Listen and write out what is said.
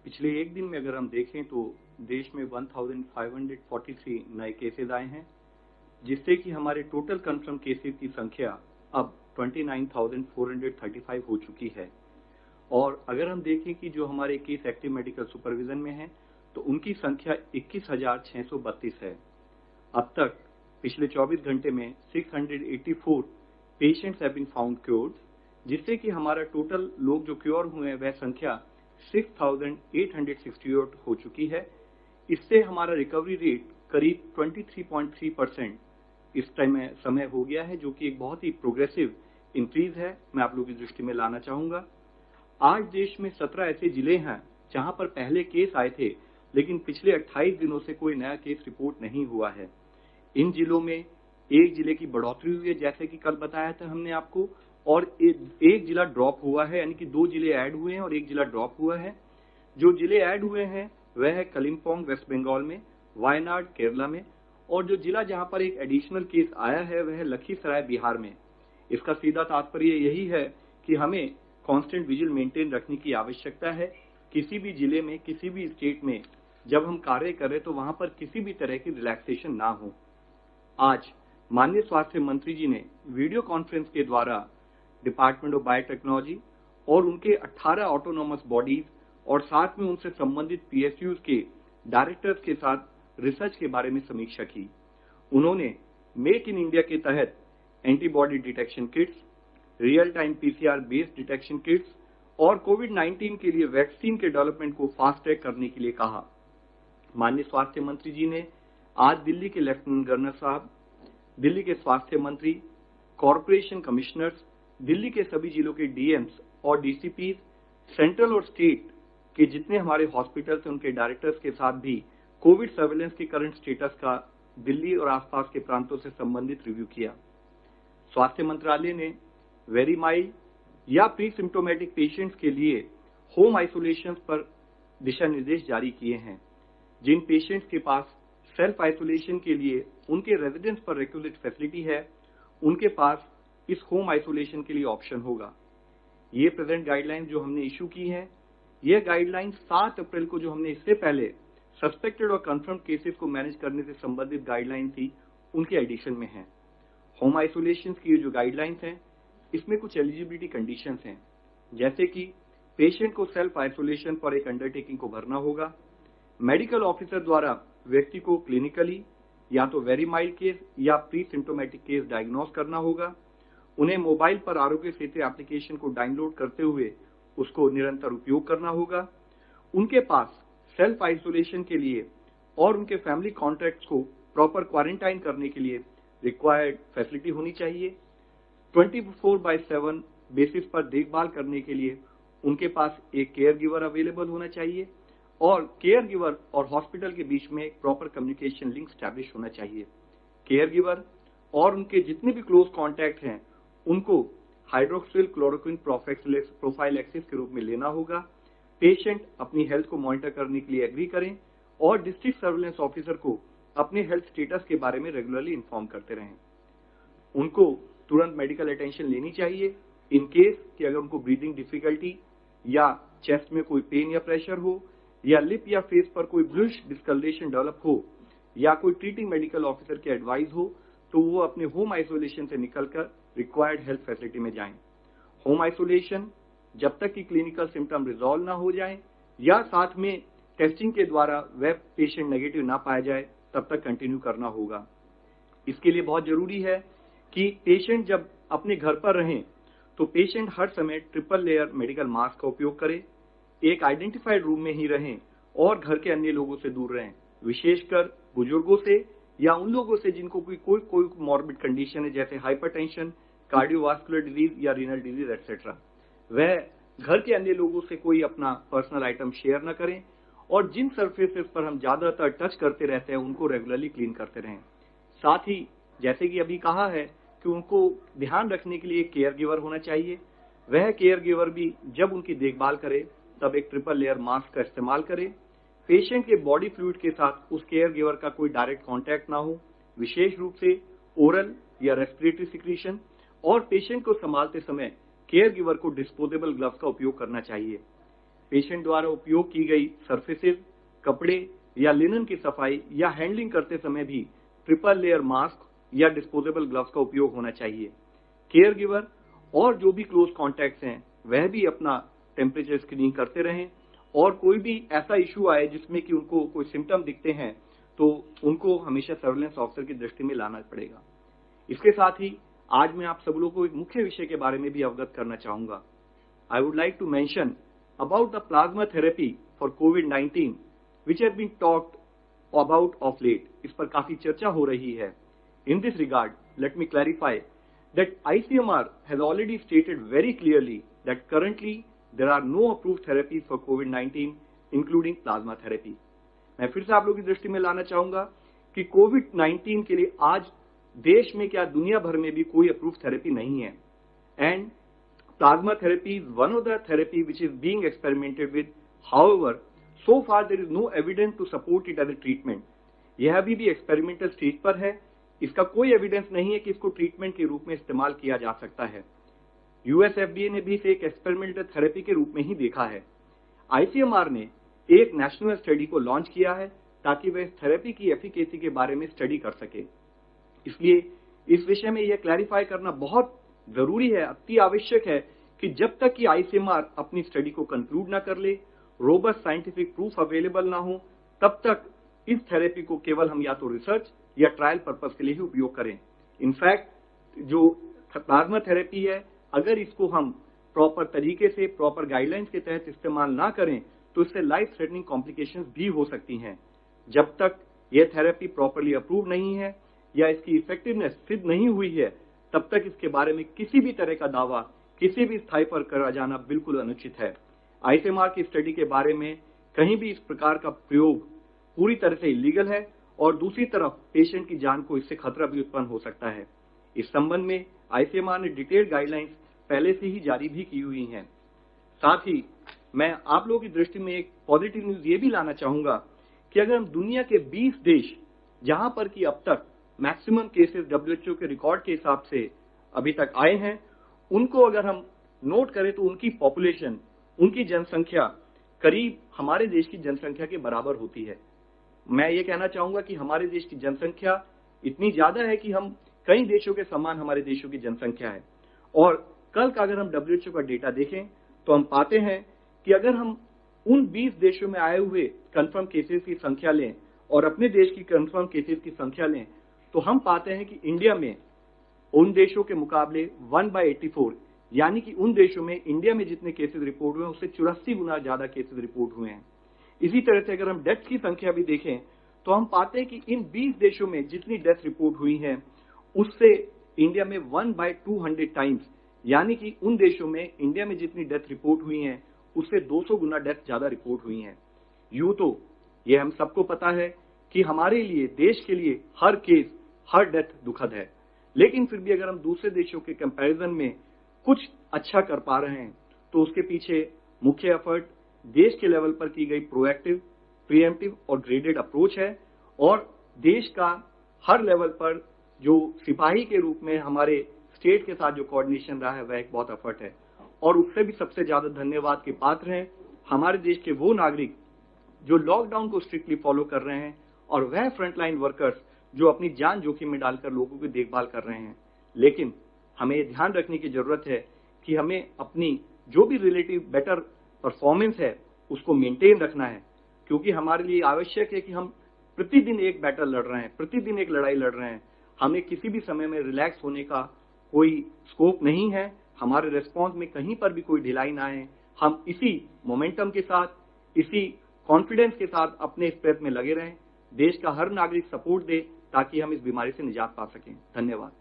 पिछले एक दिन में अगर हम देखें तो देश में 1543 नए केसेज आए हैं, जिससे कि हमारे टोटल कंफर्म केसेज की संख्या अब 29,435 हो चुकी है। और अगर हम देखें कि जो हमारे केस एक्टिव मेडिकल सुपरविजन में हैं, तो उनकी संख्या 21,632 है। अब तक पिछले 24 घंटे में 684 patients have been found cured, जिससे कि हमारा टोटल लोग जो क्योर हुए हैं वह संख्या 6,868 हो चुकी है। इससे हमारा रिकवरी रेट करीब 23.3% इस टाइम में समय हो गया है, जो कि एक बहुत ही प्रोग्रेसिव इंक्रीज है। मैं आप लोगों की दृष्टि में लाना चाहूंगा। आज देश में 17 ऐसे जिले हैं जहां पर पहले केस आए थे, लेकिन पिछले 28 दिनों से कोई नया केस रिपोर्ट नहीं हुआ है। इन जिलों में एक जिले की बढ़ोतरी हुई है, जैसे कि कल बताया था हमने आपको, और एक जिला ड्रॉप हुआ है, यानी कि 2 जिले ऐड हुए हैं और एक जिला ड्रॉप हुआ है। जो जिले ऐड हुए हैं वह है कलिम्पोंग वेस्ट बंगाल में, वायनाड केरला में, और जो जिला जहां पर एक एडिशनल केस आया है वह है लखीसराय बिहार में। इसका सीधा तात्पर्य यही है कि हमें कांस्टेंट विजिल मेंटेन रखने की आवश्यकता है। किसी भी जिले में, किसी भी स्टेट में जब हम कार्य करें तो वहां पर किसी भी तरह की रिलैक्सेशन ना हो। आज माननीय स्वास्थ्य मंत्री जी ने वीडियो कॉन्फ्रेंस के द्वारा डिपार्टमेंट ऑफ बायोटेक्नोलॉजी और उनके 18 ऑटोनोमस बॉडीज और साथ में उनसे संबंधित पीएसयूज के डायरेक्टर्स के साथ रिसर्च के बारे में समीक्षा की। उन्होंने मेक इन इंडिया के तहत antibody detection kits, real time PCR based detection kits और कोविड-19 के लिए वैक्सीन के डेवलपमेंट को फास्ट ट्रैक करने के लिए कहा। माननीय स्वास्थ्य मंत्री जी ने आज दिल्ली के लेफ्टिनेंट गवर्नर साहब, दिल्ली के स्वास्थ्य मंत्री, कॉरपोरेशन कमिश्नर्स, दिल्ली के सभी जिलों के डीएम्स और डीसीपी, सेंट्रल और स्टेट के जितने हमारे हॉस्पिटल्स हैं उनके डायरेक्टर्स के साथ भी कोविड सर्वेलेंस के करंट स्टेटस का दिल्ली और आसपास के प्रांतों से संबंधित रिव्यू किया। स्वास्थ्य मंत्रालय ने वेरी माइल्ड या प्री सिम्टोमेटिक पेशेंट्स के लिए होम आइसोलेशन पर दिशा निर्देश जारी किए हैं। जिन पेशेंट्स के पास सेल्फ आइसोलेशन के लिए उनके रेजिडेंस पर रेक्विजिट फैसिलिटी है, उनके पास इस होम आइसोलेशन के लिए ऑप्शन होगा। ये प्रेजेंट गाइडलाइंस जो हमने इशू की हैं, यह गाइडलाइंस 7 अप्रैल को जो हमने इससे पहले सस्पेक्टेड और कंफर्म केसेस को मैनेज करने से संबंधित गाइडलाइन थी, उनके एडिशन में है। होम आइसोलेशन की जो गाइडलाइंस हैं, इसमें कुछ एलिजिबिलिटी कंडीशंस हैं, जैसे कि पेशेंट को सेल्फ आइसोलेशन पर एक अंडरटेकिंग को भरना होगा। मेडिकल ऑफिसर द्वारा व्यक्ति को क्लिनिकली या तो वेरी माइल्ड केस या प्री सिम्टोमेटिक केस डायग्नोस करना होगा। उन्हें मोबाइल पर आरोग्य सेतु एप्लीकेशन को डाउनलोड करते हुए उसको निरंतर उपयोग करना होगा। उनके पास सेल्फ आइसोलेशन के लिए और उनके फैमिली कॉन्टैक्ट्स को प्रॉपर क्वारंटाइन करने के लिए रिक्वायर्ड फैसिलिटी होनी चाहिए। 24/7 बेसिस पर देखभाल करने के लिए उनके पास एक केयर गिवर अवेलेबल होना चाहिए और केयर गिवर और हॉस्पिटल के बीच में एक प्रॉपर कम्युनिकेशन लिंक स्टैब्लिश होना चाहिए। केयर गिवर और उनके जितने भी क्लोज कॉन्टैक्ट हैं उनको हाइड्रोक्सिल क्लोरोक्विन प्रोफाइलैक्सिस के रूप में लेना होगा। पेशेंट अपनी हेल्थ को मॉनिटर करने के लिए एग्री करें और डिस्ट्रिक्ट सर्वेलेंस ऑफिसर को अपने हेल्थ स्टेटस के बारे में रेगुलरली इन्फॉर्म करते रहें। उनको तुरंत मेडिकल अटेंशन लेनी चाहिए इन केस कि अगर उनको ब्रीदिंग डिफिकल्टी या चेस्ट में कोई पेन या प्रेशर हो या लिप या फेस पर कोई ब्लूइश डिस्कलरेशन डेवलप हो या कोई ट्रीटिंग मेडिकल ऑफिसर की एडवाइस हो, तो वो अपने होम आइसोलेशन से निकलकर रिक्वायर्ड हेल्थ फैसिलिटी में जाएं। होम आइसोलेशन जब तक कि क्लिनिकल सिम्टम रिजॉल्व ना हो जाए या साथ में टेस्टिंग के द्वारा वह पेशेंट नेगेटिव ना पाया जाए, तब तक कंटिन्यू करना होगा। इसके लिए बहुत जरूरी है कि पेशेंट जब अपने घर पर रहें तो पेशेंट हर समय ट्रिपल लेयर मेडिकल मास्क का उपयोग करे, एक आइडेंटिफाइड रूम में ही रहें और घर के अन्य लोगों से दूर रहें, विशेषकर बुजुर्गों से या उन लोगों से जिनको कोई मॉर्बिड कंडीशन है, जैसे हाइपरटेंशन, कार्डियोवास्कुलर डिजीज या रीनल डिजीज एक्सेट्रा। वह घर के अन्य लोगों से कोई अपना पर्सनल आइटम शेयर न करें और जिन सर्फेसेस पर हम ज्यादातर टच करते रहते हैं उनको रेगुलरली क्लीन करते रहें। साथ ही जैसे कि अभी कहा है कि उनको ध्यान रखने के लिए एक केयर गिवर होना चाहिए। वह केयर गिवर भी जब उनकी देखभाल करे तब एक ट्रिपल लेयर मास्क का इस्तेमाल करे। पेशेंट के बॉडी फ्लूइड के साथ उस केयर गिवर का कोई डायरेक्ट कांटेक्ट ना हो, विशेष रूप से ओरल या रेस्पिरेटरी सिक्रीशन, और पेशेंट को संभालते समय केयर गिवर को डिस्पोजेबल ग्लव्स का उपयोग करना चाहिए। पेशेंट द्वारा उपयोग की गई सर्फेसेस, कपड़े या लिनन की सफाई या हैंडलिंग करते समय भी ट्रिपल लेयर मास्क या डिस्पोजेबल ग्लव्स का उपयोग होना चाहिए। केयर गिवर और जो भी क्लोज कॉन्टैक्ट्स हैं वह भी अपना टेम्परेचर स्क्रीनिंग करते रहें, और कोई भी ऐसा इशू आए जिसमें कि उनको कोई सिम्टम दिखते हैं तो उनको हमेशा सर्वेलेंस ऑफिसर की दृष्टि में लाना पड़ेगा। इसके साथ ही आज मैं आप सब लोगों को एक मुख्य विषय के बारे में भी अवगत करना चाहूंगा। I would like to mention about the plasma therapy for कोविड-19 which has been talked about of late. इस पर काफी चर्चा हो रही है। In this regard let me clarify that ICMR has already stated very clearly that currently there are no approved therapies for COVID-19 including plasma therapy। मैं फिर से आप लोगों की दृष्टि में लाना चाहूंगा कि कोविड-19 के लिए आज देश में क्या दुनिया भर में भी कोई अप्रूव्ड थेरेपी नहीं है, and plasma therapy is one of the therapy which is being experimented with. However so far there is no evidence to support it as a treatment. यह अभी भी एक्सपेरिमेंटल स्टेज पर है। इसका कोई एविडेंस नहीं है कि इसको ट्रीटमेंट के रूप में इस्तेमाल किया जा सकता है। यूएस एफडीए ने भी इसे एक एक्सपेरिमेंटल थेरेपी के रूप में ही देखा है। आईसीएमआर ने एक नेशनल स्टडी को लॉन्च किया है ताकि वह इस थेरेपी की एफिकेसी के बारे में स्टडी कर सके। इसलिए इस विषय में यह क्लैरिफाई करना बहुत जरूरी है, अति आवश्यक है कि जब तक कि आईसीएमआर अपनी स्टडी को कंक्लूड ना कर ले, रोबस्ट साइंटिफिक प्रूफ अवेलेबल ना हो, तब तक इस थेरेपी को केवल हम या तो रिसर्च या ट्रायल पर्पस के लिए ही उपयोग करें। इनफैक्ट जो प्लाज्मा थेरेपी है, अगर इसको हम प्रॉपर तरीके से प्रॉपर गाइडलाइंस के तहत इस्तेमाल ना करें तो इससे लाइफ थ्रेटनिंग कॉम्प्लिकेशंस भी हो सकती हैं। जब तक यह थेरेपी प्रॉपरली अप्रूव नहीं है या इसकी इफेक्टिवनेस सिद्ध नहीं हुई है, तब तक इसके बारे में किसी भी तरह का दावा किसी भी स्थाई पर करा जाना बिल्कुल अनुचित है। आईसीएमआर की स्टडी के बारे में कहीं भी इस प्रकार का प्रयोग पूरी तरह से इलीगल है, और दूसरी तरफ पेशेंट की जान को इससे खतरा भी उत्पन्न हो सकता है। इस संबंध में आईसीएमआर ने डिटेल्ड गाइडलाइंस पहले से ही जारी भी की हुई हैं। साथ ही मैं आप लोगों की दृष्टि में एक पॉजिटिव न्यूज ये भी लाना चाहूंगा कि अगर हम दुनिया के 20 देश जहां पर कि अब तक मैक्सिमम केसेस डब्ल्यूएचओ के रिकॉर्ड के हिसाब से अभी तक आए हैं, उनको अगर हम नोट करें तो उनकी पॉपुलेशन, उनकी जनसंख्या करीब हमारे देश की जनसंख्या के बराबर होती है। मैं ये कहना चाहूंगा कि हमारे देश की जनसंख्या इतनी ज्यादा है कि हम कई देशों के समान हमारे देशों की जनसंख्या है। और कल का अगर हम डब्ल्यूएचओ का डेटा देखें तो हम पाते हैं कि अगर हम उन 20 देशों में आए हुए कंफर्म केसेस की संख्या लें और अपने देश की कंफर्म केसेस की संख्या लें, तो हम पाते हैं कि इंडिया में उन देशों के मुकाबले 1/84, यानी कि उन देशों में इंडिया में जितने केसेस रिपोर्ट हुए हैं उससे 84 गुना ज्यादा केसेस रिपोर्ट हुए हैं। इसी तरह से अगर हम डेथ्स की संख्या भी देखें तो हम पाते हैं कि इन 20 देशों में जितनी डेथ रिपोर्ट हुई हैं उससे इंडिया में 1/200 टाइम्स, यानी कि उन देशों में इंडिया में जितनी डेथ रिपोर्ट हुई हैं उससे 200 गुना डेथ ज्यादा रिपोर्ट हुई हैं। यूं तो ये हम सबको पता है कि हमारे लिए, देश के लिए हर केस, हर डेथ दुखद है, लेकिन फिर भी अगर हम दूसरे देशों के कंपैरिजन में कुछ अच्छा कर पा रहे हैं तो उसके पीछे मुख्य एफर्ट देश के लेवल पर की गई प्रोएक्टिव, प्रीएम्प्टिव और ग्रेडेड अप्रोच है, और देश का हर लेवल पर जो सिपाही के रूप में हमारे स्टेट के साथ जो कोऑर्डिनेशन रहा है वह एक बहुत एफर्ट है। और उससे भी सबसे ज्यादा धन्यवाद के पात्र हैं हमारे देश के वो नागरिक जो लॉकडाउन को स्ट्रिक्टली फॉलो कर रहे हैं, और वह फ्रंटलाइन वर्कर्स जो अपनी जान जोखिम में डालकर लोगों की देखभाल कर रहे हैं। लेकिन हमें ध्यान रखने की जरूरत है कि हमें अपनी जो भी रिलेटिव बेटर परफॉर्मेंस है उसको मेंटेन रखना है, क्योंकि हमारे लिए आवश्यक है कि हम प्रतिदिन एक बैटल लड़ रहे हैं, प्रतिदिन एक लड़ाई लड़ रहे हैं। हमें किसी भी समय में रिलैक्स होने का कोई स्कोप नहीं है। हमारे रिस्पॉन्स में कहीं पर भी कोई ढिलाई ना आए। हम इसी मोमेंटम के साथ, इसी कॉन्फिडेंस के साथ अपने इस प्रयत्न में लगे रहें। देश का हर नागरिक सपोर्ट दे ताकि हम इस बीमारी से निजात पा सकें। धन्यवाद।